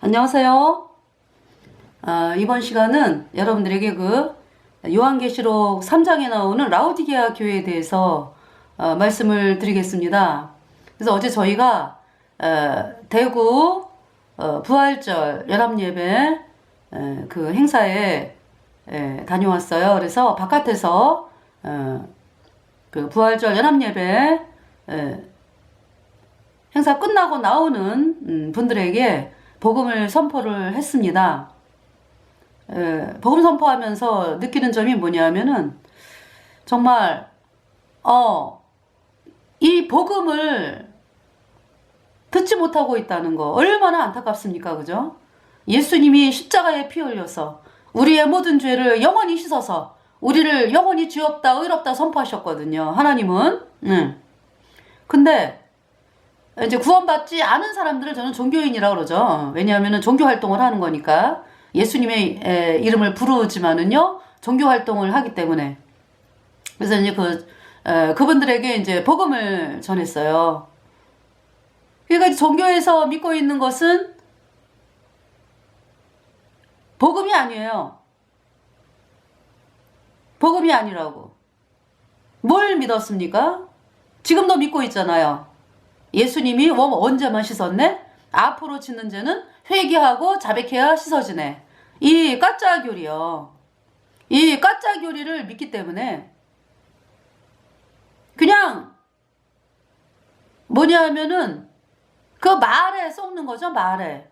안녕하세요. 이번 시간은 여러분들에게 요한계시록 3장에 나오는 라오디게아 교회에 대해서 말씀을 드리겠습니다. 그래서 어제 저희가 대구 부활절 연합예배 그 행사에 다녀왔어요. 그래서 바깥에서 그 부활절 연합예배 행사 끝나고 나오는 분들에게 복음을 선포를 했습니다. 복음 선포하면서 느끼는 점이 뭐냐면은 정말 이 복음을 듣지 못하고 있다는 거 얼마나 안타깝습니까? 그죠? 예수님이 십자가에 피 흘려서 우리의 모든 죄를 영원히 씻어서 우리를 영원히 죄 없다 의롭다 선포하셨거든요. 하나님은. 근데 이제 구원받지 않은 사람들을 저는 종교인이라고 그러죠. 왜냐하면 종교 활동을 하는 거니까. 예수님의 이름을 부르지만은요, 종교 활동을 하기 때문에. 그래서 이제 그분들에게 이제 복음을 전했어요. 그러니까 종교에서 믿고 있는 것은 복음이 아니에요. 복음이 아니라고. 뭘 믿었습니까? 지금도 믿고 있잖아요. 예수님이 언제만 씻었네? 앞으로 짓는 죄는 회개하고 자백해야 씻어지네. 이 가짜 교리요. 이 가짜 교리를 믿기 때문에 그냥 뭐냐 하면은 그 말에 썩는 거죠. 말에.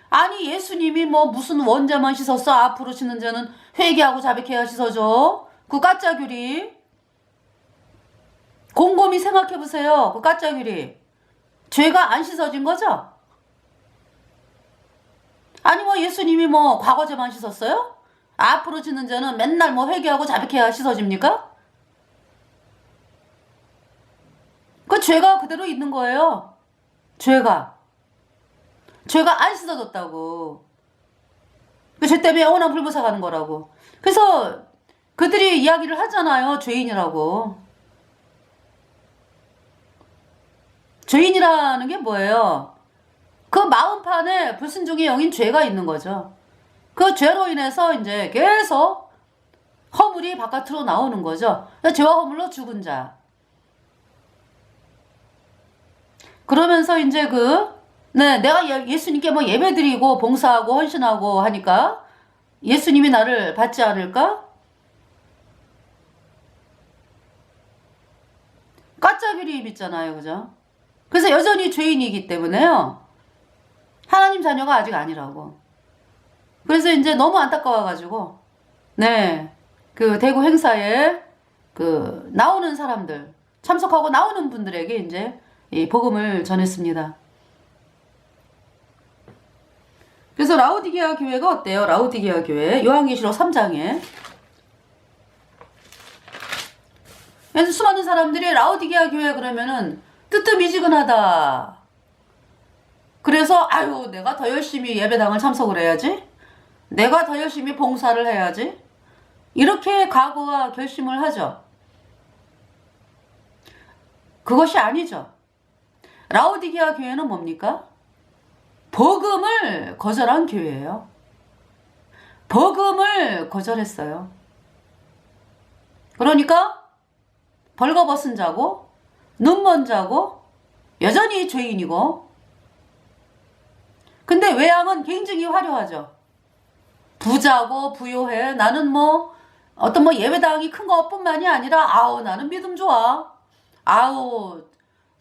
아니 예수님이 무슨 원자만 씻었어? 앞으로 짓는 죄는 회개하고 자백해야 씻어져. 그 가짜 교리. 곰곰이 생각해 보세요. 그 가짜 교리. 죄가 안 씻어진 거죠? 아니 예수님이 과거죄만 씻었어요? 앞으로 짓는 죄는 맨날 회개하고 자백해야 씻어집니까? 그 죄가 그대로 있는 거예요. 죄가 안 씻어졌다고. 그 죄 때문에 영원한 불보사 가는 거라고. 그래서 그들이 이야기를 하잖아요. 죄인이라고. 죄인이라는 게 뭐예요? 그 마음판에 불순종의 영인 죄가 있는 거죠. 그 죄로 인해서 이제 계속 허물이 바깥으로 나오는 거죠. 죄와 허물로 죽은 자. 그러면서 이제 내가 예수님께 예배드리고 봉사하고 헌신하고 하니까 예수님이 나를 받지 않을까? 가짜 교리 믿잖아요. 그죠? 그래서 여전히 죄인이기 때문에요. 하나님 자녀가 아직 아니라고. 그래서 이제 너무 안타까워가지고, 그 대구 행사에 나오는 사람들, 참석하고 나오는 분들에게 이제 이 복음을 전했습니다. 그래서 라오디게아 교회가 어때요? 라오디게아 교회. 요한계시록 3장에. 그래서 수많은 사람들이 라오디게아 교회 그러면은 뜨뜻미지근하다. 그래서 내가 더 열심히 예배당을 참석을 해야지. 내가 더 열심히 봉사를 해야지. 이렇게 각오와 결심을 하죠. 그것이 아니죠. 라오디게아 교회는 뭡니까? 복음을 거절한 교회예요. 복음을 거절했어요. 그러니까 벌거벗은 자고 눈먼 자고 여전히 죄인이고. 근데 외양은 굉장히 화려하죠. 부자고 부요해. 나는 어떤 예배당이 큰 것뿐만이 아니라 나는 믿음 좋아.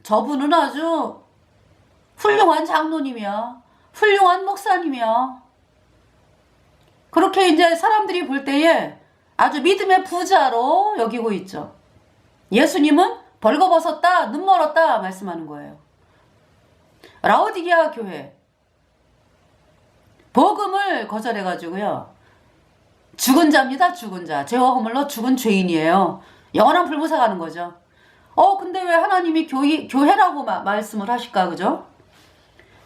저분은 아주 훌륭한 장로님이야. 훌륭한 목사님이야. 그렇게 이제 사람들이 볼 때에 아주 믿음의 부자로 여기고 있죠. 예수님은 벌거벗었다, 눈 멀었다 말씀하는 거예요. 라오디게아 교회. 복음을 거절해가지고요. 죽은 자입니다. 죽은 자. 죄와 허물로 죽은 죄인이에요. 영원한 불보사 가는 거죠. 근데 왜 하나님이 교회라고 말씀을 하실까? 그죠?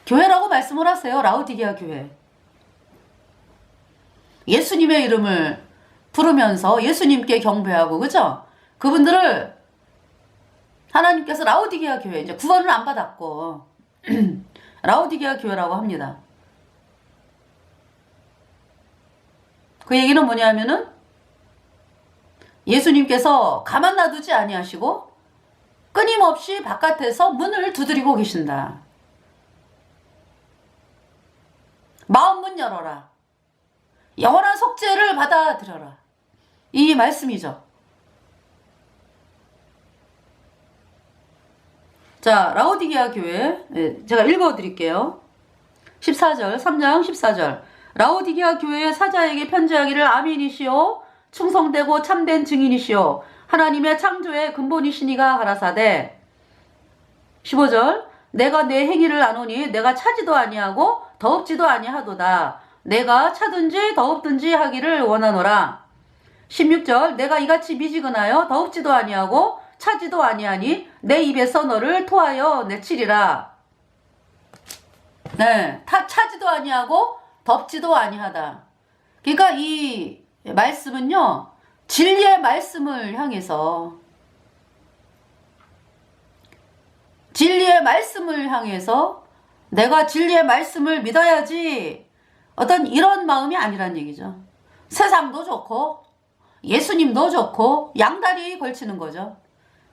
교회라고 말씀을 하세요. 라오디게아 교회. 예수님의 이름을 부르면서 예수님께 경배하고, 그죠? 그분들을 하나님께서 라오디게아 교회, 이제 구원을 안 받았고, 라오디게아 교회라고 합니다. 그 얘기는 뭐냐면은 예수님께서 가만 놔두지 아니하시고 끊임없이 바깥에서 문을 두드리고 계신다. 마음 문 열어라. 영원한 속죄를 받아들여라. 이 말씀이죠. 자, 라오디게아 교회 제가 읽어드릴게요. 14절 3장 14절 라오디게아 교회의 사자에게 편지하기를 아멘이시오 충성되고 참된 증인이시오 하나님의 창조의 근본이시니가 가라사대 15절 내가 내 행위를 아노니 내가 차지도 아니하고 더럽지도 아니하도다 내가 차든지 더럽든지 하기를 원하노라 16절 내가 이같이 미지근하여 더럽지도 아니하고 차지도 아니하니 내 입에서 너를 토하여 내치리라. 네, 차지도 아니하고 덥지도 아니하다. 그러니까 이 말씀은요 진리의 말씀을 향해서 내가 진리의 말씀을 믿어야지 어떤 이런 마음이 아니란 얘기죠. 세상도 좋고 예수님도 좋고 양다리 걸치는 거죠.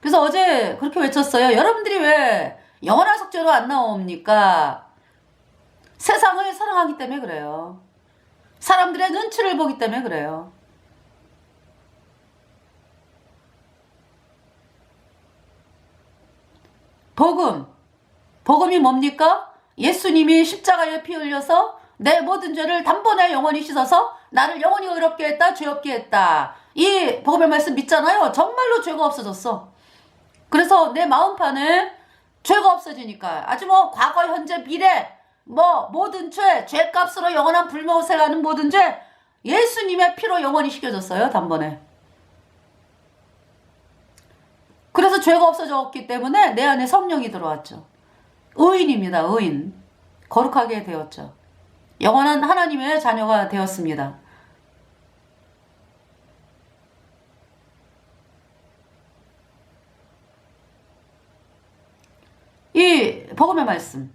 그래서 어제 그렇게 외쳤어요. 여러분들이 왜 영원한 속죄로 안 나옵니까? 세상을 사랑하기 때문에 그래요. 사람들의 눈치를 보기 때문에 그래요. 복음이 뭡니까? 예수님이 십자가에 피 흘려서 내 모든 죄를 단번에 영원히 씻어서 나를 영원히 의롭게 했다, 죄 없게 했다. 이 복음의 말씀 믿잖아요. 정말로 죄가 없어졌어. 그래서 내 마음판에 죄가 없어지니까 아주 뭐 과거, 현재, 미래 뭐 모든 죄값으로 영원한 불못에 가는 모든 죄 예수님의 피로 영원히 씻겨졌어요. 단번에. 그래서 죄가 없어졌기 때문에 내 안에 성령이 들어왔죠. 의인입니다. 의인. 거룩하게 되었죠. 영원한 하나님의 자녀가 되었습니다. 이 복음의 말씀.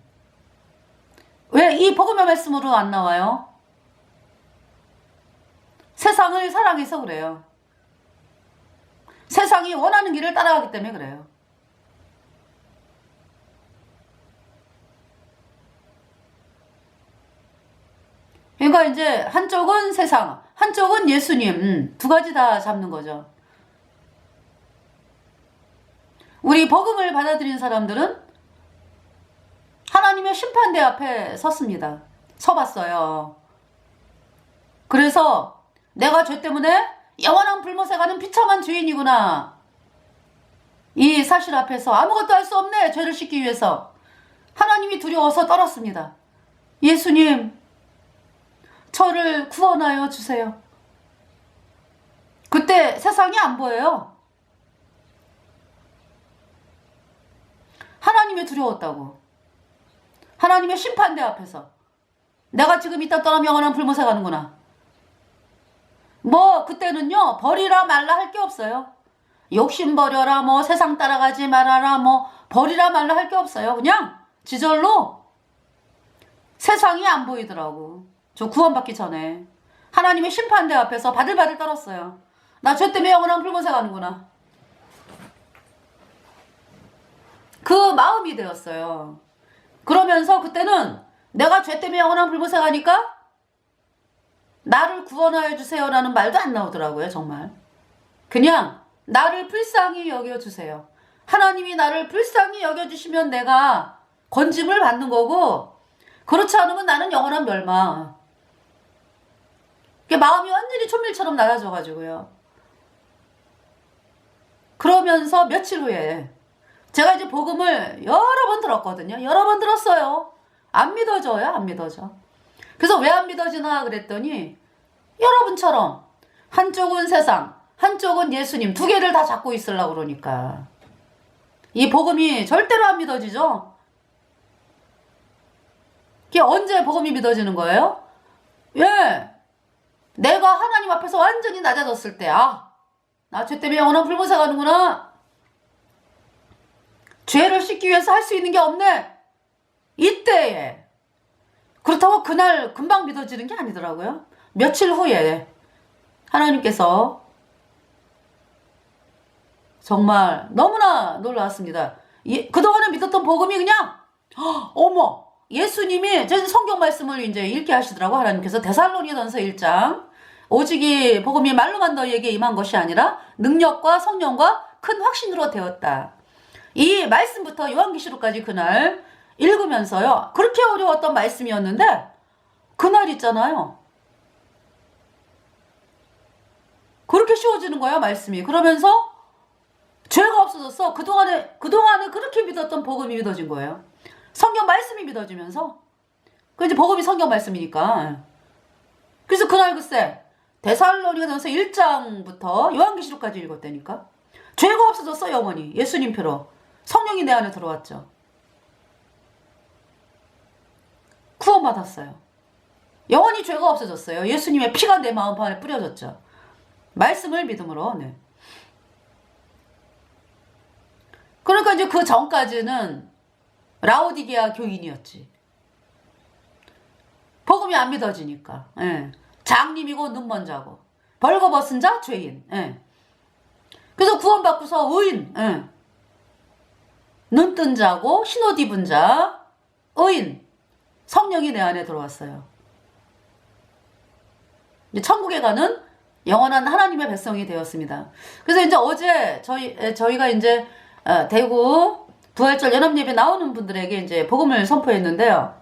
왜 이 복음의 말씀으로 안 나와요? 세상을 사랑해서 그래요. 세상이 원하는 길을 따라가기 때문에 그래요. 그러니까 이제 한쪽은 세상, 한쪽은 예수님, 두 가지 다 잡는 거죠. 우리 복음을 받아들인 사람들은 하나님의 심판대 앞에 섰습니다. 서봤어요. 그래서 내가 죄 때문에 영원한 불못에 가는 비참한 죄인이구나. 이 사실 앞에서 아무것도 할 수 없네. 죄를 씻기 위해서. 하나님이 두려워서 떨었습니다. 예수님, 저를 구원하여 주세요. 그때 세상이 안 보여요. 하나님이 두려웠다고. 하나님의 심판대 앞에서 내가 지금 이따 떠나면 영원한 불못에 가는구나. 뭐 그때는요 버리라 말라 할 게 없어요. 욕심 버려라 뭐 세상 따라가지 말아라 뭐 버리라 말라 할 게 없어요. 그냥 지절로 세상이 안 보이더라고. 저 구원받기 전에 하나님의 심판대 앞에서 바들바들 떨었어요. 나 죄 때문에 영원한 불못에 가는구나. 그 마음이 되었어요. 그러면서 그때는 내가 죄 때문에 영원한 불못에 가니까 나를 구원하여 주세요라는 말도 안 나오더라고요. 정말. 그냥 나를 불쌍히 여겨주세요. 하나님이 나를 불쌍히 여겨주시면 내가 건짐을 받는 거고 그렇지 않으면 나는 영원한 멸망. 마음이 완전히 천밀처럼 낮아져가지고요. 그러면서 며칠 후에 제가 이제 복음을 여러 번 들었거든요. 여러 번 들었어요. 안 믿어져요. 안 믿어져. 그래서 왜 안 믿어지나 그랬더니 여러분처럼 한쪽은 세상, 한쪽은 예수님 두 개를 다 잡고 있으려고 그러니까 이 복음이 절대로 안 믿어지죠. 그게 언제 복음이 믿어지는 거예요? 예, 내가 하나님 앞에서 완전히 낮아졌을 때 나 죄 때문에 영원한 불못에 가는구나. 죄를 씻기 위해서 할 수 있는 게 없네. 이때에. 그렇다고 그날 금방 믿어지는 게 아니더라고요. 며칠 후에 하나님께서 정말 너무나 놀라웠습니다. 그동안에 믿었던 복음이 그냥 어머, 예수님이 제 성경 말씀을 이제 읽게 하시더라고. 하나님께서 데살로니가전서 1장 오직 이 복음이 말로만 너희에게 임한 것이 아니라 능력과 성령과 큰 확신으로 되었다. 이 말씀부터 요한계시록까지 그날 읽으면서요, 그렇게 어려웠던 말씀이었는데 그날 있잖아요, 그렇게 쉬워지는 거야 말씀이. 그러면서 죄가 없어졌어. 그동안에 그렇게 믿었던 복음이 믿어진 거예요. 성경 말씀이 믿어지면서. 그 이제 복음이 성경 말씀이니까. 그래서 그날 글쎄 데살로니가전서 1장부터 요한계시록까지 읽었다니까. 죄가 없어졌어 영원히. 예수님 표로 성령이 내 안에 들어왔죠. 구원받았어요. 영원히 죄가 없어졌어요. 예수님의 피가 내 마음 안에 뿌려졌죠. 말씀을 믿음으로. 네. 그러니까 이제 그 전까지는 라오디게아 교인이었지. 복음이 안 믿어지니까. 예. 장님이고 눈먼 자고 벌거벗은 자 죄인. 예. 그래서 구원받고서 의인. 예. 눈뜬 자고 흰옷 입은 자 의인. 성령이 내 안에 들어왔어요. 이제 천국에 가는 영원한 하나님의 백성이 되었습니다. 그래서 이제 어제 저희가 이제 대구 부활절 연합예배 나오는 분들에게 이제 복음을 선포했는데요.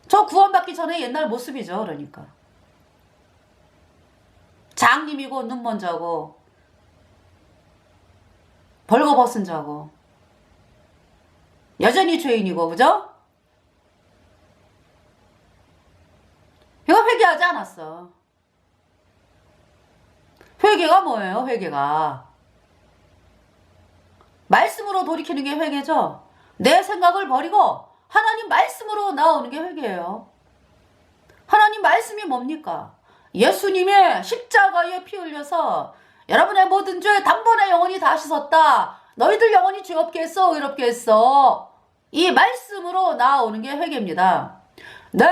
저 구원받기 전에 옛날 모습이죠. 그러니까 장님이고 눈먼 자고 벌거벗은 자고 여전히 죄인이고, 그죠? 이거 회개하지 않았어. 회개가 뭐예요? 회개가 말씀으로 돌이키는 게 회개죠. 내 생각을 버리고 하나님 말씀으로 나오는 게 회개예요. 하나님 말씀이 뭡니까? 예수님의 십자가에 피 흘려서 여러분의 모든 죄 단번에 영원히 다 씻었다. 너희들 영원히 죄 없게 했어, 의롭게 했어. 이 말씀으로 나오는 게 회개입니다. 내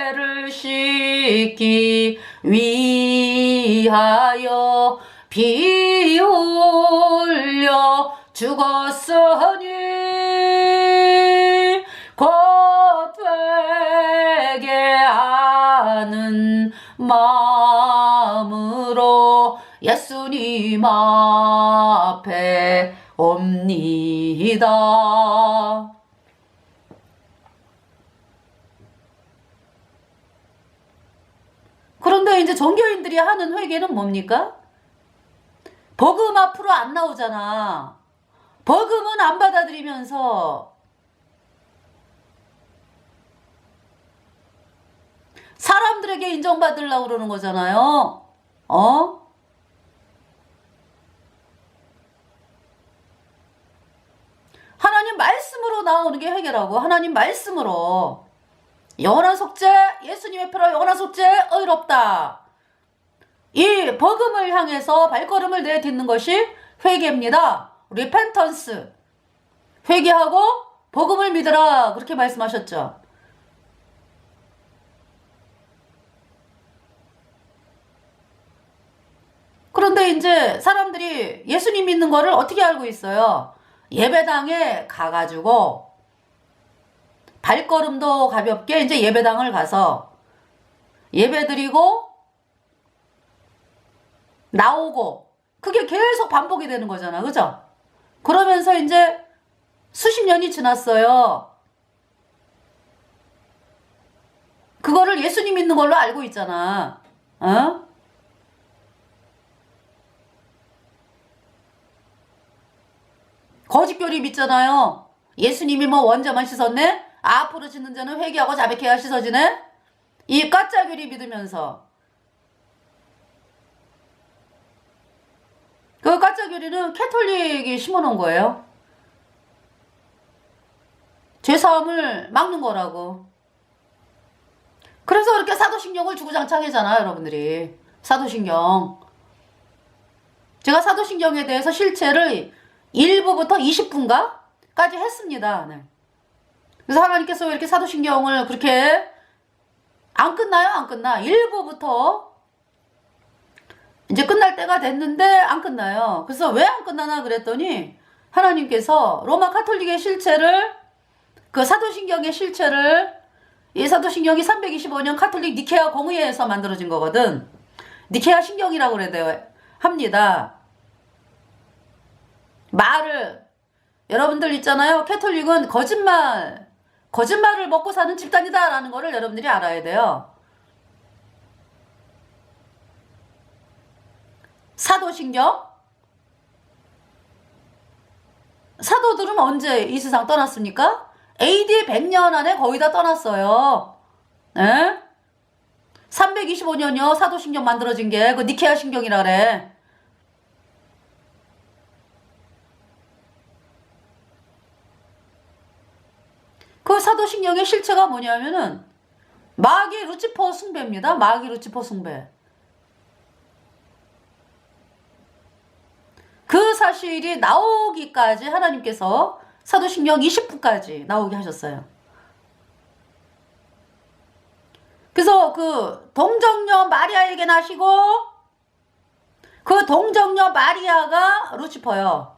죄를 씻기 위하여 피 흘려 죽었으니 곧 회개하는 마음으로 예수님 앞에 옵니다. 그런데 이제 종교인들이 하는 회개는 뭡니까? 복음 앞으로 안 나오잖아. 복음은 안 받아들이면서 사람들에게 인정받으려고 그러는 거잖아요. 하나님 말씀으로 나오는 게 회개라고. 하나님 말씀으로. 영원한 속죄, 예수님의 피로 영원한 속죄, 의롭다. 이 복음을 향해서 발걸음을 내딛는 것이 회개입니다. 리펜턴스. 회개하고 복음을 믿으라. 그렇게 말씀하셨죠. 그런데 이제 사람들이 예수님 믿는 거를 어떻게 알고 있어요? 예배당에 가가지고 발걸음도 가볍게 이제 예배당을 가서 예배드리고 나오고, 그게 계속 반복이 되는 거잖아. 그죠? 그러면서 이제 수십 년이 지났어요. 그거를 예수님 믿는 걸로 알고 있잖아. 거짓교리 믿잖아요. 예수님이 뭐 원자만 씻었네? 앞으로 짓는 자는 회개하고 자백해야 씻어지네? 이 가짜교리 믿으면서. 그 가짜교리는 캐톨릭이 심어놓은 거예요. 죄사함을 막는 거라고. 그래서 그렇게 사도신경을 주구장창하잖아요, 여러분들이. 사도신경. 제가 사도신경에 대해서 실체를 1부부터 20분가까지 했습니다. 네. 그래서 하나님께서 왜 이렇게 사도신경을 그렇게 안 끝나요? 안 끝나. 일부부터 이제 끝날 때가 됐는데 안 끝나요. 그래서 왜 안 끝나나 그랬더니 하나님께서 로마 가톨릭의 실체를, 그 사도신경의 실체를, 이 사도신경이 325년 가톨릭 니케아 공의회에서 만들어진 거거든. 니케아 신경이라고 그래야 돼요. 합니다. 말을, 여러분들 있잖아요. 캐톨릭은 거짓말을 먹고 사는 집단이다 라는 거를 여러분들이 알아야 돼요. 사도신경? 사도들은 언제 이 세상 떠났습니까? AD 100년 안에 거의 다 떠났어요. 에? 325년이요. 사도신경 만들어진 게 그 니케아 신경이라 그래. 그 사도신경의 실체가 뭐냐면은 마귀 루치퍼 숭배입니다. 마귀 루치퍼 숭배. 그 사실이 나오기까지 하나님께서 사도신경 20부까지 나오게 하셨어요. 그래서 그 동정녀 마리아에게 나시고 그 동정녀 마리아가 루치퍼요.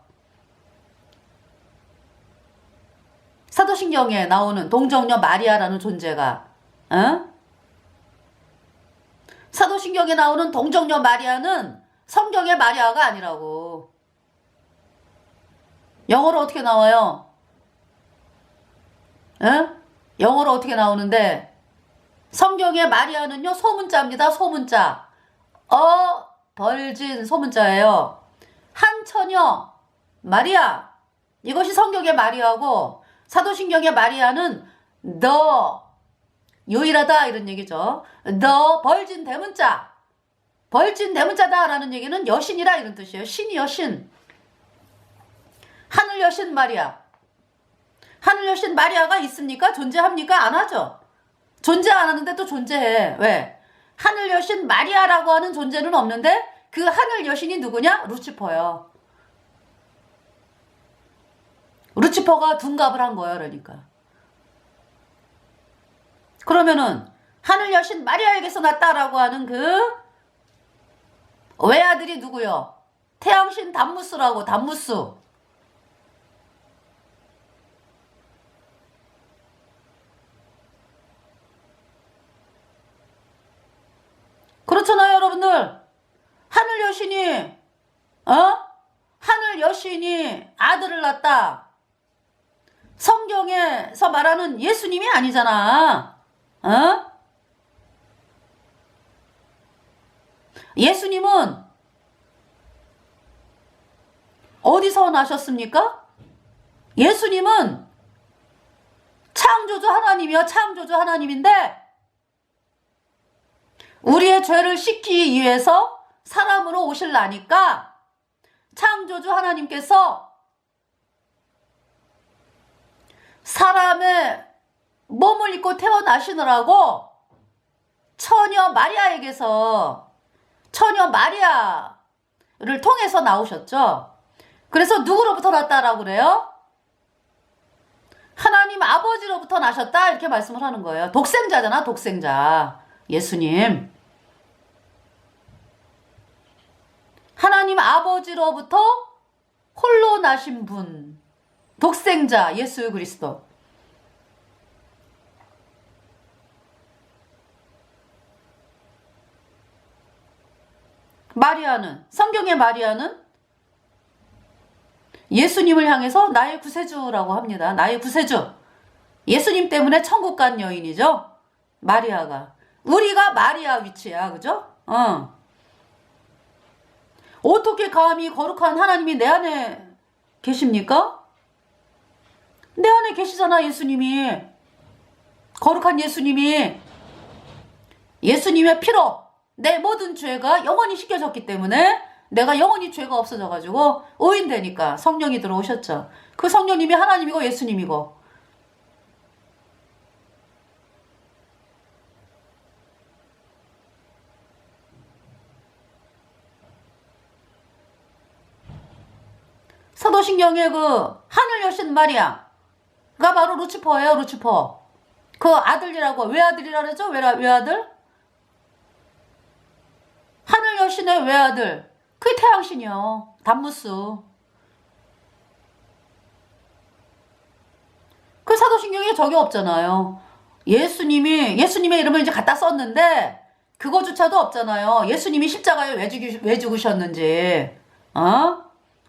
사도신경에 나오는 동정녀 마리아라는 존재가, 어? 사도신경에 나오는 동정녀 마리아는 성경의 마리아가 아니라고. 영어로 어떻게 나와요? 어? 영어로 어떻게 나오는데 성경의 마리아는요 소문자입니다. 소문자. 벌진 소문자예요. 한 처녀 마리아, 이것이 성경의 마리아고 사도신경의 마리아는 너 유일하다 이런 얘기죠. 너 벌진 대문자, 벌진 대문자다 라는 얘기는 여신이라 이런 뜻이에요. 신이 여신. 하늘 여신 마리아. 하늘 여신 마리아가 있습니까? 존재합니까? 안 하죠. 존재 안 하는데 또 존재해. 왜? 하늘 여신 마리아라고 하는 존재는 없는데 그 하늘 여신이 누구냐? 루치퍼요. 루치퍼가 둔갑을 한 거예요. 그러니까. 그러면은 하늘 여신 마리아에게서 났다라고 하는 그 외아들이 누구요? 태양신 담무스라고. 담무스. 그렇잖아요, 여러분들. 하늘 여신이, 하늘 여신이 아들을 낳았다. 성경에서 말하는 예수님이 아니잖아. 예수님은 어디서 나셨습니까? 예수님은 창조주 하나님이요. 창조주 하나님인데 우리의 죄를 씻기 위해서 사람으로 오실라니까 창조주 하나님께서 사람의 몸을 입고 태어나시느라고 처녀 마리아에게서, 처녀 마리아를 통해서 나오셨죠. 그래서 누구로부터 났다라고 그래요? 하나님 아버지로부터 나셨다 이렇게 말씀을 하는 거예요. 독생자잖아, 독생자. 예수님. 하나님 아버지로부터 홀로 나신 분, 독생자 예수 그리스도. 마리아는, 성경의 마리아는 예수님을 향해서 나의 구세주라고 합니다. 나의 구세주. 예수님 때문에 천국 간 여인이죠. 마리아가. 우리가 마리아 위치야. 그죠? 어떻게 감히 거룩한 하나님이 내 안에 계십니까? 내 안에 계시잖아, 예수님이. 거룩한 예수님이. 예수님의 피로 내 모든 죄가 영원히 씻겨졌기 때문에 내가 영원히 죄가 없어져가지고 오인되니까 성령이 들어오셨죠. 그 성령님이 하나님이고 예수님이고. 사도신경의 그 하늘 여신 마리아가 바로 루치퍼예요. 루치퍼. 그 아들이라고 외아들이라 그러죠? 외아들? 하늘 여신의 외아들. 그게 태양신이요. 단무스. 그 사도신경에 적이 없잖아요. 예수님의 이름을 이제 갖다 썼는데 그거조차도 없잖아요. 예수님이 십자가에 왜 죽으셨는지.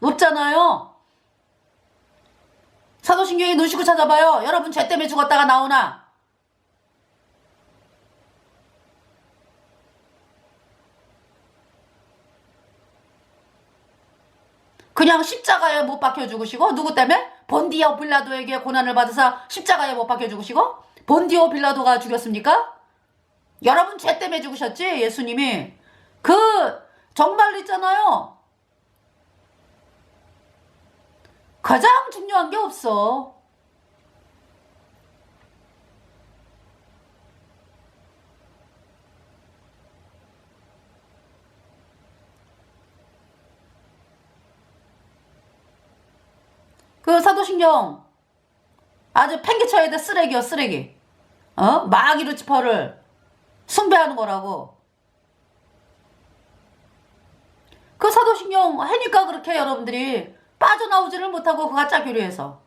없잖아요. 사도신경에 눈 씻고 찾아봐요. 여러분 죄 때문에 죽었다가 나오나? 그냥 십자가에 못 박혀 죽으시고 누구 때문에? 본디오 빌라도에게 고난을 받으사 십자가에 못 박혀 죽으시고 본디오 빌라도가 죽였습니까? 여러분 죄 때문에 죽으셨지 예수님이. 그 정말로 있잖아요. 가장 중요한 게 없어. 그 사도신경 아주 팽개쳐야 돼. 쓰레기요 쓰레기. 마귀 루치퍼를 숭배하는 거라고. 그 사도신경 하니까 그렇게 여러분들이 빠져나오지를 못하고 그 가짜 교리에서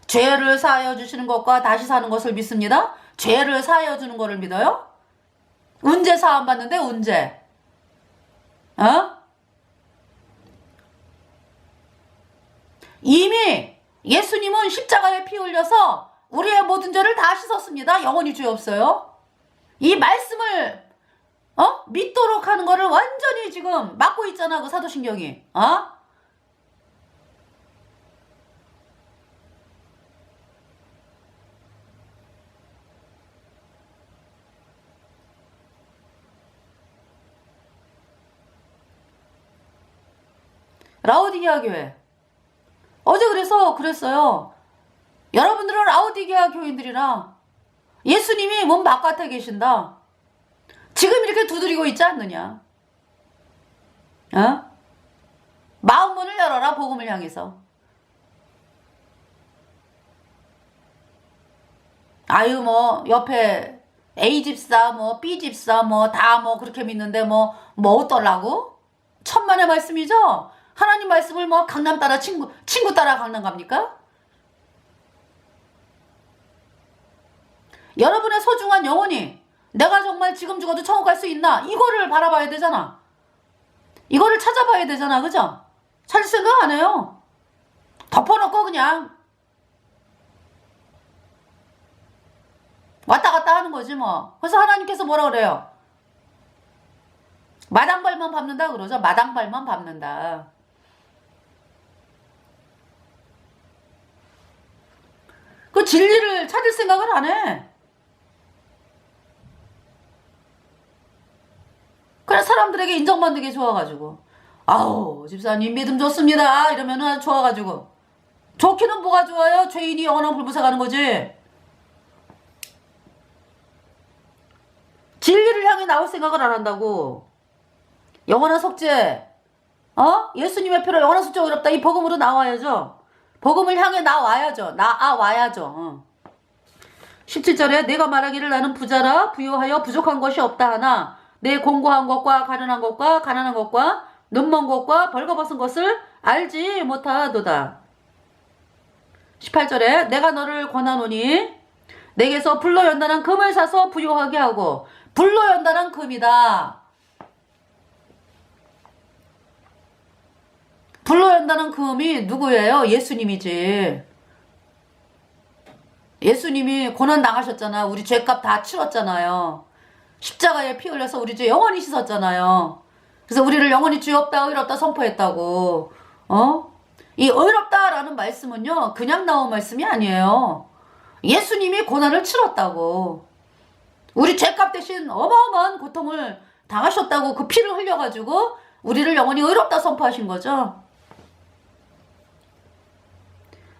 죄를 사하여 주시는 것과 다시 사는 것을 믿습니다. 죄를 사하여 주는 것을 믿어요? 운제 사함 받는데 운제. 이미 예수님은 십자가에 피 흘려서 우리의 모든 죄를 다 씻었습니다. 영원히 죄 없어요. 이 말씀을 믿도록 하는 거를 완전히 지금 막고 있잖아. 그 사도신경이. 라오디게아 교회. 어제 그랬어요. 여러분들은 라오디게아 교인들이라 예수님이 몸 바깥에 계신다. 지금 이렇게 두드리고 있지 않느냐? 마음 문을 열어라. 복음을 향해서. 아유 뭐 옆에 A 집사 뭐 B 집사 뭐 다 뭐 그렇게 믿는데 뭐 어떨라고? 천만의 말씀이죠. 하나님 말씀을 뭐 강남 따라 친구 따라 강남 갑니까? 여러분의 소중한 영혼이 내가 정말 지금 죽어도 천국 갈 수 있나? 이거를 바라봐야 되잖아. 이거를 찾아봐야 되잖아. 그죠? 찾을 생각 안 해요. 덮어놓고 그냥 왔다 갔다 하는 거지 뭐. 그래서 하나님께서 뭐라 그래요? 마당발만 밟는다 그러죠. 마당발만 밟는다. 그 진리를 찾을 생각을 안 해. 그래 사람들에게 인정받는 게 좋아가지고 아우 집사님 믿음 좋습니다 이러면은 좋아가지고 좋기는 뭐가 좋아요? 죄인이 영원한 불못에 가는 거지. 진리를 향해 나올 생각을 안 한다고. 영원한 속죄 예수님의 피로 영원한 속죄가 어렵다. 이 복음으로 나와야죠. 복음을 향해 나와야죠. 나와야죠. 17절에 내가 말하기를 나는 부자라 부유하여 부족한 것이 없다 하나 내 공고한 것과 가련한 것과 가난한 것과 눈먼 것과 벌거벗은 것을 알지 못하도다. 18절에 내가 너를 권하노니 내게서 불로 연단한 금을 사서 부유하게 하고. 불로 연단한 금이다. 불로 연단한 금이 누구예요? 예수님이지. 예수님이 고난 당하셨잖아. 우리 죄값 다 치렀잖아요. 십자가에 피 흘려서 우리 죄 영원히 씻었잖아요. 그래서 우리를 영원히 죄 없다 의롭다 선포했다고. 이 의롭다라는 말씀은요 그냥 나온 말씀이 아니에요. 예수님이 고난을 치렀다고. 우리 죄값 대신 어마어마한 고통을 당하셨다고. 그 피를 흘려가지고 우리를 영원히 의롭다 선포하신 거죠.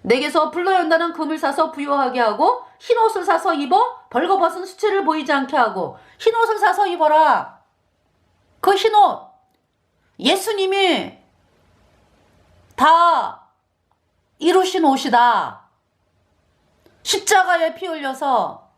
내게서 불로 연다는 금을 사서 부유하게 하고 흰옷을 사서 입어 벌거벗은 수치를 보이지 않게 하고. 흰옷을 사서 입어라. 그 흰옷 예수님이 다 이루신 옷이다. 십자가에 피 흘려서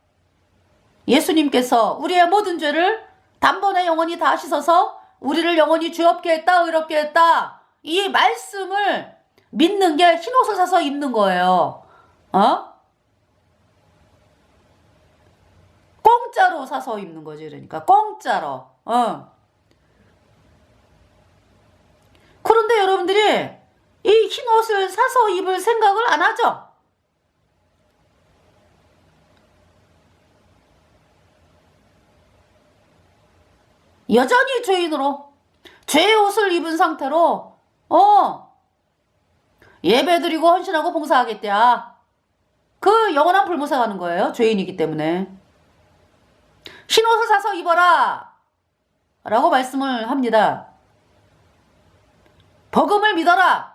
예수님께서 우리의 모든 죄를 단번에 영원히 다 씻어서 우리를 영원히 죄없게 했다, 의롭게 했다. 이 말씀을 믿는 게 흰옷을 사서 입는 거예요. 공짜로 사서 입는 거지. 그러니까 공짜로. 그런데 여러분들이 이 흰옷을 사서 입을 생각을 안 하죠. 여전히 죄인으로 죄의 옷을 입은 상태로 예배드리고 헌신하고 봉사하겠다. 그 영원한 불못에 가는 거예요. 죄인이기 때문에. 흰옷을 사서 입어라 라고 말씀을 합니다. 복음을 믿어라.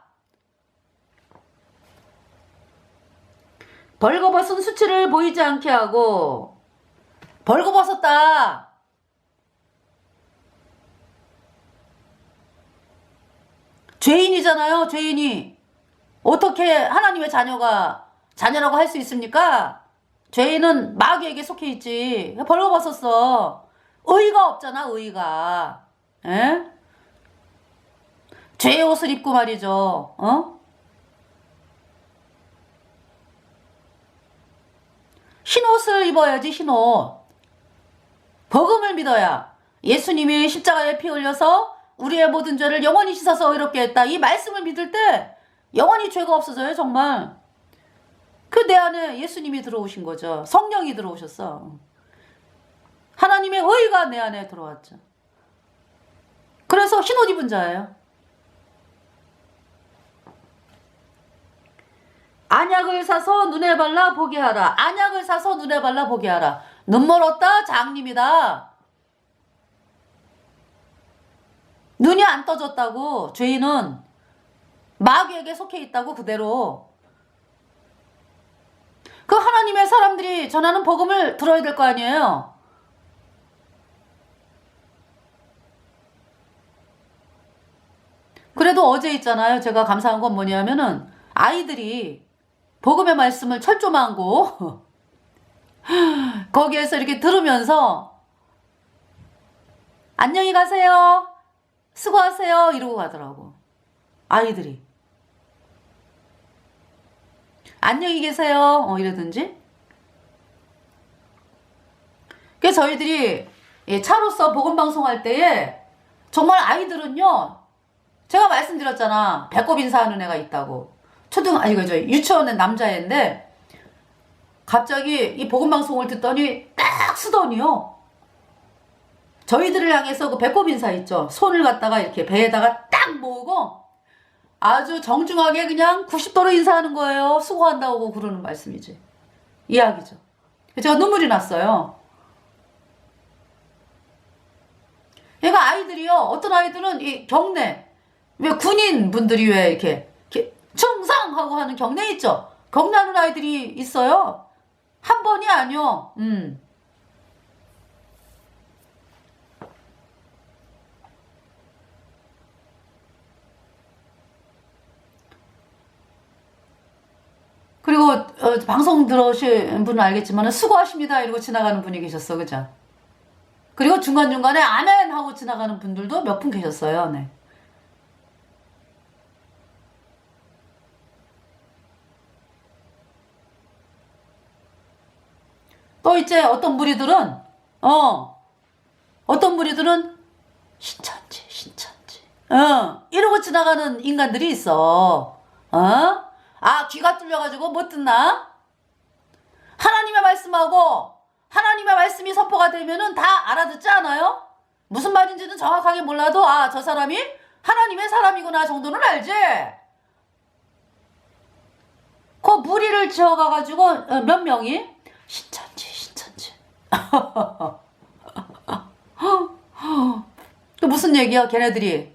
벌거벗은 수치를 보이지 않게 하고 벌거벗었다. 죄인이잖아요. 죄인이 어떻게 하나님의 자녀라고 할 수 있습니까? 죄인은 마귀에게 속해 있지. 벌거벗었어. 의의가 없잖아. 의의가. 에? 죄의 옷을 입고 말이죠. 흰옷을 입어야지. 흰옷. 복음을 믿어야. 예수님이 십자가에 피 흘려서 우리의 모든 죄를 영원히 씻어서 의롭게 했다. 이 말씀을 믿을 때 영원히 죄가 없어져요. 정말. 그 내 안에 예수님이 들어오신 거죠. 성령이 들어오셨어. 하나님의 의가 내 안에 들어왔죠. 그래서 흰옷 입은 자예요. 안약을 사서 눈에 발라 보게 하라. 안약을 사서 눈에 발라 보게 하라. 눈 멀었다 장님이다. 눈이 안 떠졌다고. 죄인은 마귀에게 속해 있다고. 그대로. 그 하나님의 사람들이 전하는 복음을 들어야 될 거 아니에요. 그래도 어제 있잖아요. 제가 감사한 건 뭐냐면은 아이들이 복음의 말씀을 철조망고 거기에서 이렇게 들으면서 안녕히 가세요. 수고하세요. 이러고 가더라고. 아이들이. 안녕히 계세요. 이러든지. 그래서 저희들이 차로서 복음방송할 때에 정말 아이들은요. 제가 말씀드렸잖아. 배꼽 인사하는 애가 있다고. 유치원의 남자애인데 갑자기 이 복음방송을 듣더니 딱 쓰더니요. 저희들을 향해서 그 배꼽 인사 있죠. 손을 갖다가 이렇게 배에다가 딱 모으고 아주 정중하게 그냥 90도로 인사하는 거예요. 수고한다고 그러는 말씀이지. 이야기죠. 제가 눈물이 났어요. 얘가 아이들이요. 어떤 아이들은 이 경례. 왜 군인 분들이 왜 이렇게 충성하고 하는 경례 있죠. 경례하는 아이들이 있어요. 한 번이 아니요. 그리고 방송 들어오신 분은 알겠지만 수고하십니다 이러고 지나가는 분이 계셨어. 그죠? 그리고 중간중간에 아멘 하고 지나가는 분들도 몇 분 계셨어요. 네. 또 이제 어떤 무리들은 신천지 이러고 지나가는 인간들이 있어. 귀가 뚫려가지고 못 듣나? 하나님의 말씀하고 하나님의 말씀이 선포가 되면은 다 알아듣지 않아요? 무슨 말인지는 정확하게 몰라도 저 사람이 하나님의 사람이구나 정도는 알지? 그 무리를 지어가가지고 몇 명이 신천지 그 무슨 얘기야? 걔네들이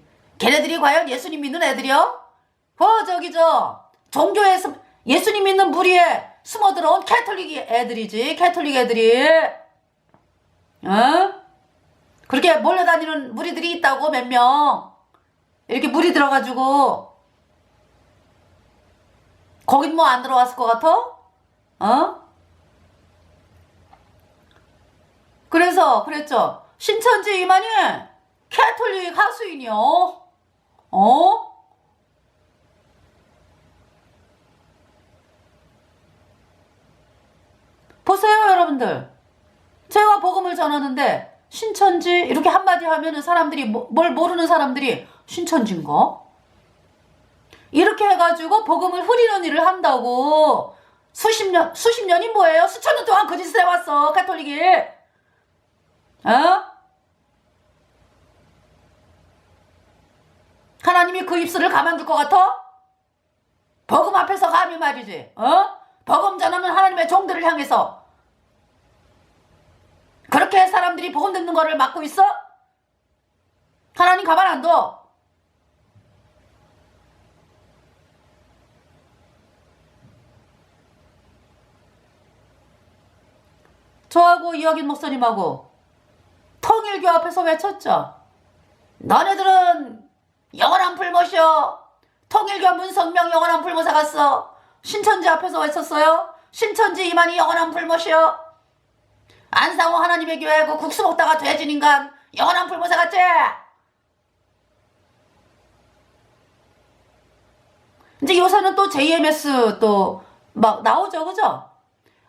과연 예수님 믿는 애들이요? 종교에서 예수님 믿는 무리에 숨어들어온 캐톨릭 애들이지. 캐톨릭 애들이 그렇게 몰려다니는 무리들이 있다고. 몇 명 이렇게 무리 들어가지고 거긴 뭐 안 들어왔을 것 같아? 그랬죠. 신천지 이만희 캐톨릭 하수인이요. 어? 보세요, 여러분들. 제가 복음을 전하는데 신천지 이렇게 한마디 하면은 사람들이 뭘 모르는 사람들이 신천지인가? 이렇게 해가지고 복음을 흐리는 일을 한다고. 수십 년이 뭐예요? 수천 년 동안 그 짓을 해왔어, 가톨릭이. 어? 하나님이 그 입술을 가만둘 것 같아? 복음 앞에서 감히 말이지. 복음 전하는 하나님의 종들을 향해서 그렇게 사람들이 복음 듣는 거를 막고 있어? 하나님 가만 안 둬. 저하고 이혁인 목사님하고 통일교 앞에서 외쳤죠. 너네들은 영원한 불못이여. 통일교 문성명 영원한 불못에 갔어. 신천지 앞에서 외쳤어요. 신천지 이만희 영원한 불못이여. 안상호 하나님의 교회 그 국수 먹다가 돼진 인간 영원한 불못에 갔지. 이제 요새는 또 JMS 또 막 나오죠, 그죠?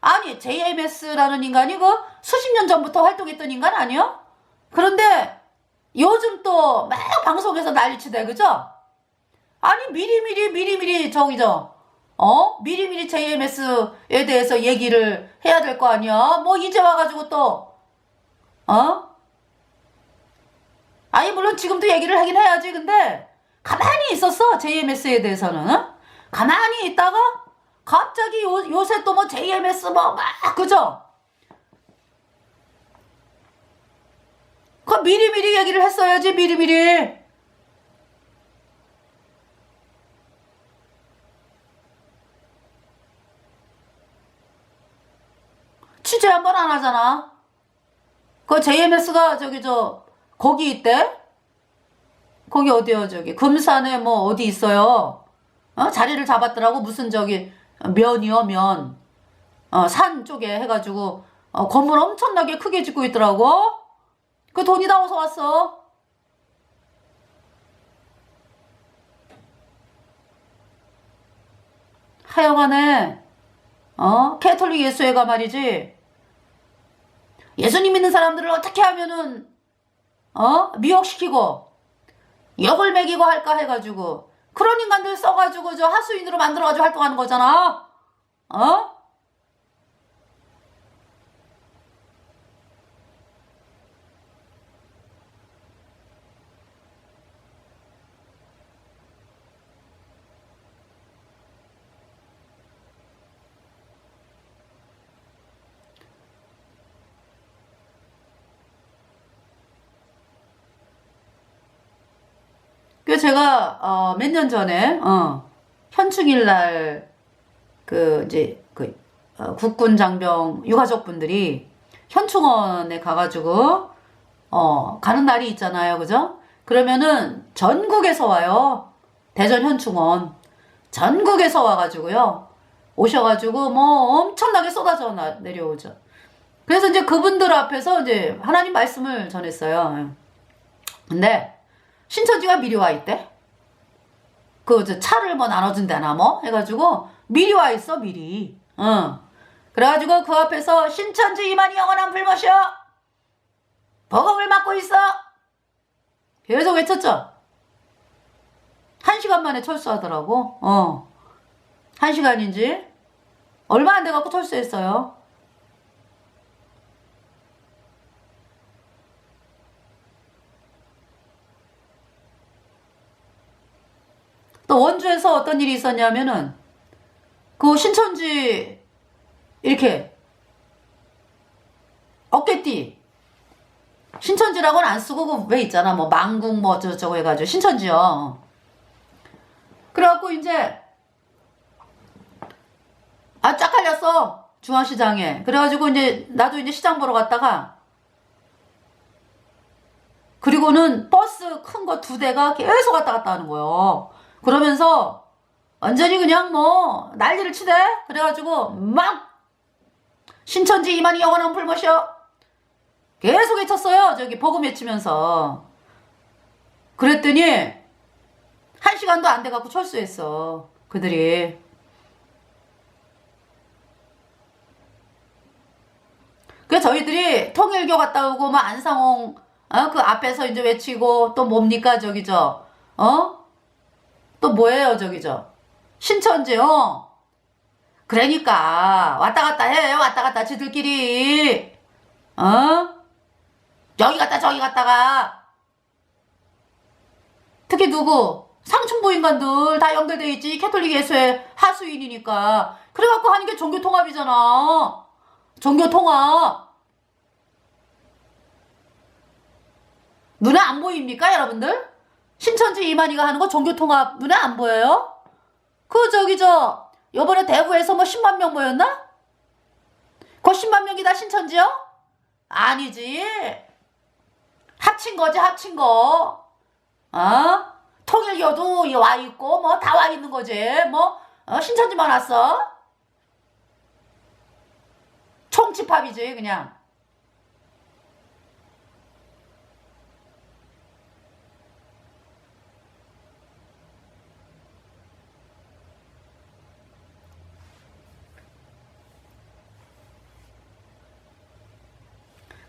아니, JMS라는 인간이 그 수십 년 전부터 활동했던 인간 아니요? 그런데 요즘 또 막 방송에서 난리치대, 그죠? 아니, 미리미리 저기죠. 미리미리 JMS에 대해서 얘기를 해야 될 거 아니야? 뭐 이제 와가지고 또 아니, 물론 지금도 얘기를 하긴 해야지. 근데 가만히 있었어, JMS에 대해서는. 가만히 있다가 갑자기 요새 또 뭐 JMS 뭐 막, 그죠? 그 미리미리 얘기를 했어야지, 미리미리. 취재 한 번 안 하잖아. 그 JMS가 거기 있대? 거기 어디요, 금산에 뭐 어디 있어요? 자리를 잡았더라고. 무슨 면이요, 면. 산 쪽에 해가지고, 건물 엄청나게 크게 짓고 있더라고. 그 돈이 다 어디서 왔어? 하여간에, 캐톨릭 예수회가 말이지. 예수님 믿는 사람들을 어떻게 하면은, 미혹시키고, 역을 먹이고 할까 해가지고, 그런 인간들 써가지고 저 하수인으로 만들어가지고 활동하는 거잖아. 그 제가 몇 년 전에 현충일 날 국군 장병 유가족분들이 현충원에 가가지고 가는 날이 있잖아요, 그죠? 그러면은 전국에서 와요. 대전 현충원 전국에서 와가지고요, 오셔가지고 뭐 엄청나게 쏟아져 내려오죠. 그래서 이제 그분들 앞에서 이제 하나님 말씀을 전했어요. 근데 신천지가 미리 와 있대. 차를 뭐 나눠준다나 뭐 해가지고 미리 와 있어, 미리. 그래가지고 그 앞에서 신천지 이만희 영원한 불못이여. 복음을 맡고 있어. 계속 외쳤죠. 1시간 만에 철수하더라고. 1시간인지 얼마 안 돼갖고 철수했어요. 또 원주에서 어떤 일이 있었냐면은 그 신천지 이렇게 어깨띠 신천지라고는 안 쓰고 그 왜 있잖아, 뭐 망국 뭐 어쩌고저쩌고 해가지고 신천지요. 그래갖고 이제 쫙 깔렸어, 중앙시장에. 그래가지고 이제 나도 이제 시장 보러 갔다가, 그리고는 버스 큰 거 2대가 계속 왔다 갔다 하는 거예요. 그러면서 완전히 그냥 뭐 난리를 치대. 그래가지고 막 신천지 이만희 영원한 불못이여. 계속 외쳤어요. 저기 복음 외치면서. 그랬더니 1시간도 안 돼갖고 철수했어. 그들이. 그 저희들이 통일교 갔다 오고 뭐 안상홍 그 앞에서 이제 외치고 또 뭡니까 저기죠. 또 뭐예요 저기죠. 신천지요. 그러니까 왔다 갔다 해. 왔다 갔다 지들끼리. 여기 갔다 저기 갔다가. 특히 누구? 상층부 인간들 다 연결돼 있지. 캐톨릭 예수의 하수인이니까. 그래갖고 하는 게 종교통합이잖아. 종교통합. 눈에 안 보입니까 여러분들? 신천지 이만희가 하는 거 종교통합 눈에 안 보여요? 그 저기 요번에 대구에서 뭐 10만 명 모였나? 그 10만 명이 다 신천지요? 아니지. 합친 거지 합친 거. 통일교도 와 있고 뭐 다 와 있는 거지. 뭐 신천지만 왔어? 총집합이지 그냥.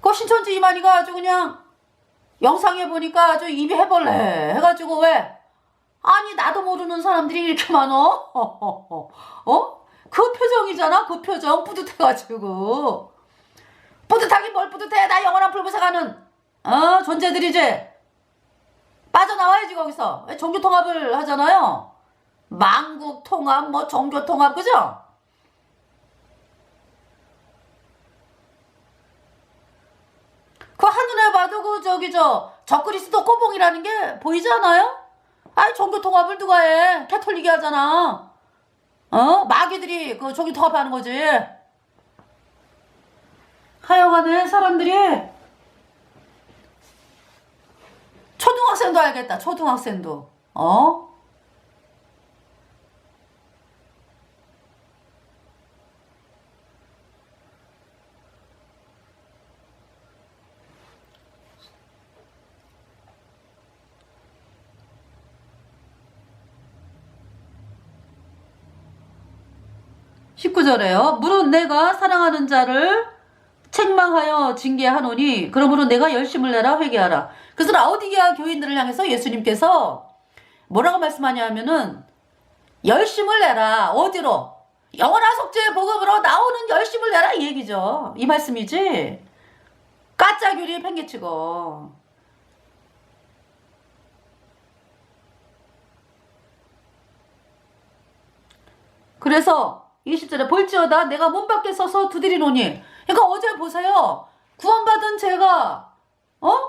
그 신천지 이만희가 아주 그냥 영상에 보니까 아주 입이 해벌레 해가지고 왜? 아니 나도 모르는 사람들이 이렇게 많어? 그 표정이잖아. 그 표정 뿌듯해가지고. 뿌듯하긴 뭘 뿌듯해. 나 영원한 불못에 가는 존재들이지. 빠져나와야지 거기서. 종교통합을 하잖아요. 만국통합 뭐 종교통합 그죠? 그 한눈에 봐도 그 적그리스도 꼬봉이라는 게 보이지 않아요? 아니 종교통합을 누가 해? 캐톨릭이 하잖아. 마귀들이 그 종교통합하는 거지. 하여간에 사람들이 초등학생도 알겠다. 초등학생도. 19절에요. 물은 내가 사랑하는 자를 책망하여 징계하노니 그러므로 내가 열심을 내라 회개하라. 그래서 라오디게아 교인들을 향해서 예수님께서 뭐라고 말씀하냐 하면은 열심을 내라. 어디로? 영원한 속죄의 복음으로 나오는 열심을 내라 이 얘기죠. 이 말씀이지. 까짜규리 팽개치고. 그래서 20절에 볼지어다 내가 문 밖에 서서 두드리노니. 그러니까 어제 보세요. 구원받은 제가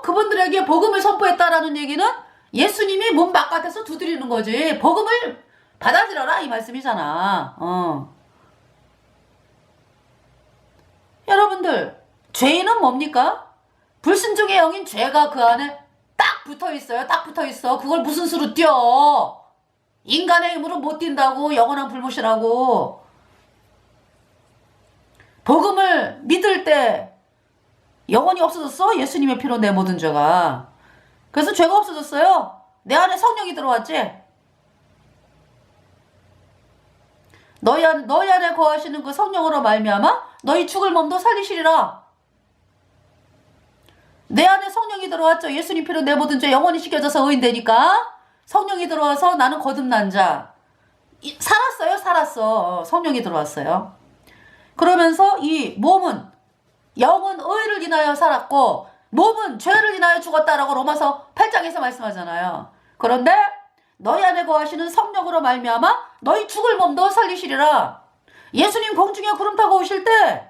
그분들에게 복음을 선포했다라는 얘기는 예수님이 문 바깥에서 두드리는 거지. 복음을 받아들여라 이 말씀이잖아. 여러분들 죄인은 뭡니까? 불순종의 영인 죄가 그 안에 딱 붙어있어요. 딱 붙어있어. 그걸 무슨 수로 띄어. 인간의 힘으로 못 뛴다고. 영원한 불못이라고. 복음을 믿을 때 영원히 없어졌어. 예수님의 피로 내 모든 죄가. 그래서 죄가 없어졌어요. 내 안에 성령이 들어왔지. 너희 안에 거하시는 그 성령으로 말미암아 너희 죽을 몸도 살리시리라. 내 안에 성령이 들어왔죠. 예수님 피로 내 모든 죄 영원히 씻겨져서 의인되니까 성령이 들어와서 나는 거듭난 자. 살았어요. 살았어. 성령이 들어왔어요. 그러면서 이 몸은 영은 의를 인하여 살았고 몸은 죄를 인하여 죽었다라고 로마서 8장에서 말씀하잖아요. 그런데 너희 안에 거하시는 성령으로 말미암아 너희 죽을 몸도 살리시리라. 예수님 공중에 구름 타고 오실 때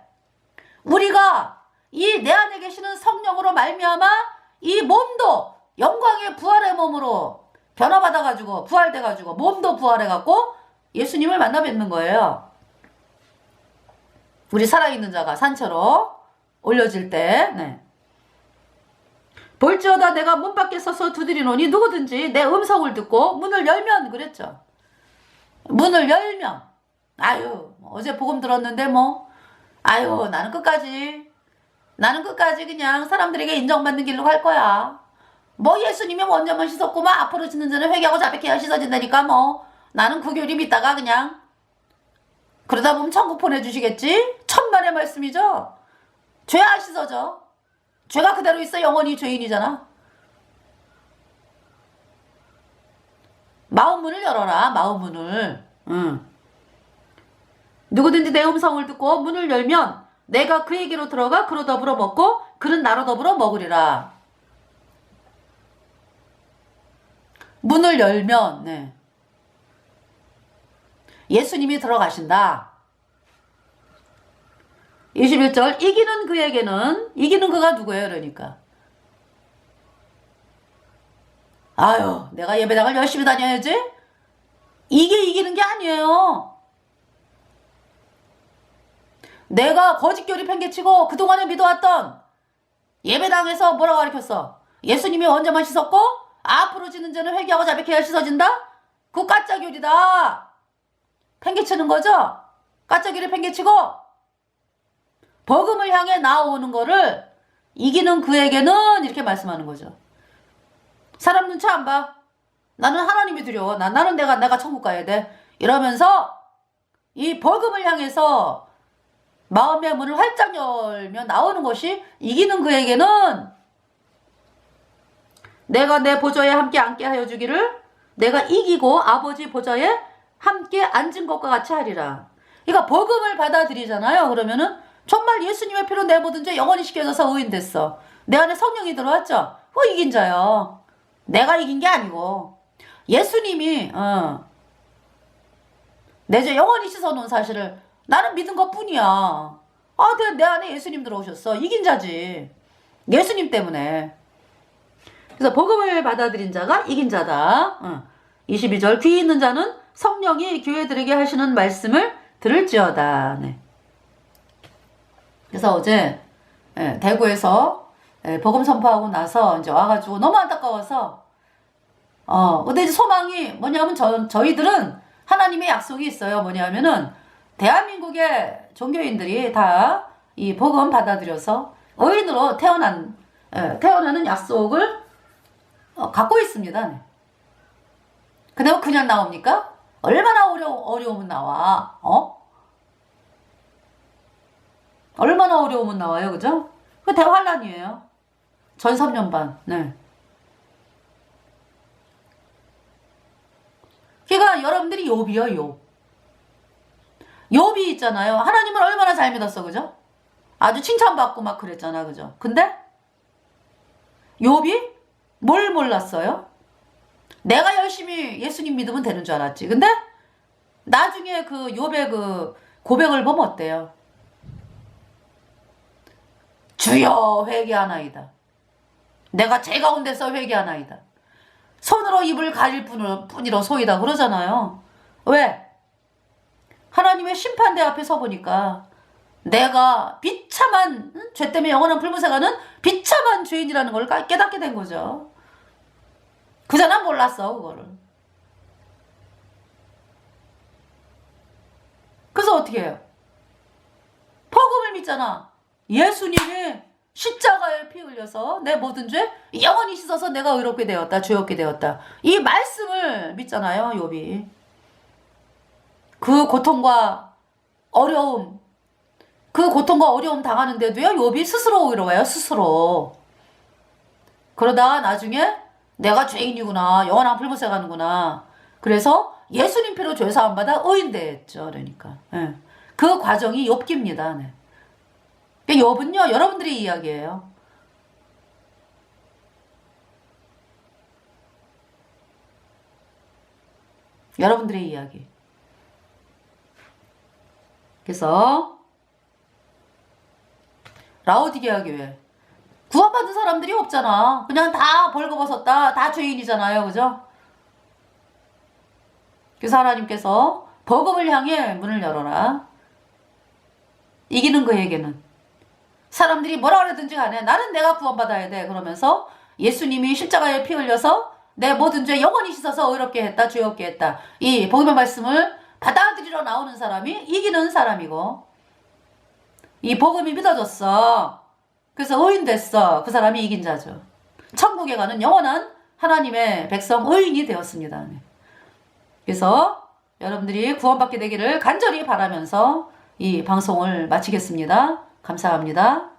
우리가 이 내 안에 계시는 성령으로 말미암아 이 몸도 영광의 부활의 몸으로 변화받아가지고 부활돼가지고 몸도 부활해갖고 예수님을 만나 뵙는 거예요. 우리 살아있는 자가 산채로 올려질 때. 네. 볼지어다 내가 문 밖에 서서 두드리노니 누구든지 내 음성을 듣고 문을 열면 그랬죠. 문을 열면 아유 어제 복음 들었는데 뭐 아유 나는 끝까지 나는 끝까지 그냥 사람들에게 인정받는 길로 갈 거야. 뭐 예수님이 먼저만 씻었고 뭐 앞으로 짓는 자는 회개하고 자백해야 씻어진다니까 뭐 나는 그 교리 믿다가 그냥 그러다 보면 천국 보내주시겠지? 천만의 말씀이죠. 죄 안 씻어져. 죄가 그대로 있어. 영원히 죄인이잖아. 마음 문을 열어라. 마음 문을. 누구든지 내 음성을 듣고 문을 열면 내가 그에게로 들어가 그로 더불어 먹고 그는 나로 더불어 먹으리라. 문을 열면 네. 예수님이 들어가신다. 21절 이기는 그에게는 이기는 그가 누구예요? 그러니까 아유 내가 예배당을 열심히 다녀야지. 이게 이기는 게 아니에요. 내가 거짓교리 팽개치고 그동안에 믿어왔던 예배당에서 뭐라고 가르쳤어? 예수님이 원자만 씻었고 앞으로 지는 자는 회개하고 자백해야 씻어진다? 그거 가짜교리다. 팽개치는 거죠? 가짜교리 팽개치고 복음을 향해 나아오는 거를 이기는 그에게는 이렇게 말씀하는 거죠. 사람 눈치 안 봐. 나는 하나님이 두려워. 나는 내가 천국 가야 돼. 이러면서 이 복음을 향해서 마음의 문을 활짝 열며 나오는 것이 이기는 그에게는 내가 내 보좌에 함께 앉게 하여 주기를 내가 이기고 아버지 보좌에 함께 앉은 것과 같이 하리라. 그러니까 복음을 받아들이잖아요. 그러면은 정말 예수님의 피로 내 모든 죄 영원히 씻겨져서 의인 됐어. 내 안에 성령이 들어왔죠. 그거 이긴 자요. 내가 이긴 게 아니고 예수님이 내 죄 영원히 씻어놓은 사실을 나는 믿은 것뿐이야. 내 안에 예수님 들어오셨어. 이긴 자지. 예수님 때문에. 그래서 복음을 받아들인 자가 이긴 자다. 22절 귀 있는 자는 성령이 교회들에게 하시는 말씀을 들을지어다. 네. 그래서 어제 대구에서 복음 선포하고 나서 이제 와가지고 너무 안타까워서 근데 이제 소망이 뭐냐면 저희들은 하나님의 약속이 있어요. 뭐냐면은 대한민국의 종교인들이 다 이 복음 받아들여서 의인으로 태어나는 약속을 갖고 있습니다. 네. 근데 뭐 그냥 나옵니까? 얼마나 어려우면 나와. 얼마나 어려우면 나와요. 그죠? 그 대환란이에요. 전 3년 반. 네. 그러니까 여러분들이 욥이요. 욥이 있잖아요. 하나님을 얼마나 잘 믿었어. 그죠? 아주 칭찬받고 막 그랬잖아. 그죠? 근데 욥이 뭘 몰랐어요? 내가 열심히 예수님 믿으면 되는 줄 알았지. 근데 나중에 그 욥의 그 고백을 보면 어때요? 주여 회개하나이다. 내가 제 가운데서 회개하나이다. 손으로 입을 가릴 뿐이로 소이다 그러잖아요. 왜? 하나님의 심판대 앞에 서보니까 내가 비참한 죄 때문에 영원한 불못에 가는 비참한 죄인이라는 걸 깨닫게 된 거죠. 그전엔 몰랐어 그거를. 그래서 어떻게 해요? 복음을 믿잖아. 예수님이 십자가에 피 흘려서 내 모든 죄 영원히 씻어서 내가 의롭게 되었다. 죄없게 되었다. 이 말씀을 믿잖아요. 욥이. 그 고통과 어려움 당하는데도요. 욥이 스스로 의로워요. 스스로. 그러다 나중에 내가 죄인이구나. 영원한 불못에 가는구나. 그래서 예수님 피로 죄사함 받아 의인 됐죠. 그러니까. 네. 그 과정이 욥기입니다. 네. 욥은요. 여러분들의 이야기예요. 여러분들의 이야기. 그래서 라오디게아 교회 구원받은 사람들이 없잖아. 그냥 다 벌거벗었다. 다 죄인이잖아요. 그죠? 그래서 하나님께서 복음을 향해 문을 열어라. 이기는 그에게는 사람들이 뭐라 그러든지 간에 나는 내가 구원받아야 돼. 그러면서 예수님이 십자가에 피 흘려서 내 모든 죄 영원히 씻어서 의롭게 했다. 죄 없게 했다. 이 복음의 말씀을 받아들이러 나오는 사람이 이기는 사람이고 이 복음이 믿어졌어. 그래서 의인 됐어. 그 사람이 이긴 자죠. 천국에 가는 영원한 하나님의 백성 의인이 되었습니다. 네. 그래서 여러분들이 구원받게 되기를 간절히 바라면서 이 방송을 마치겠습니다. 감사합니다.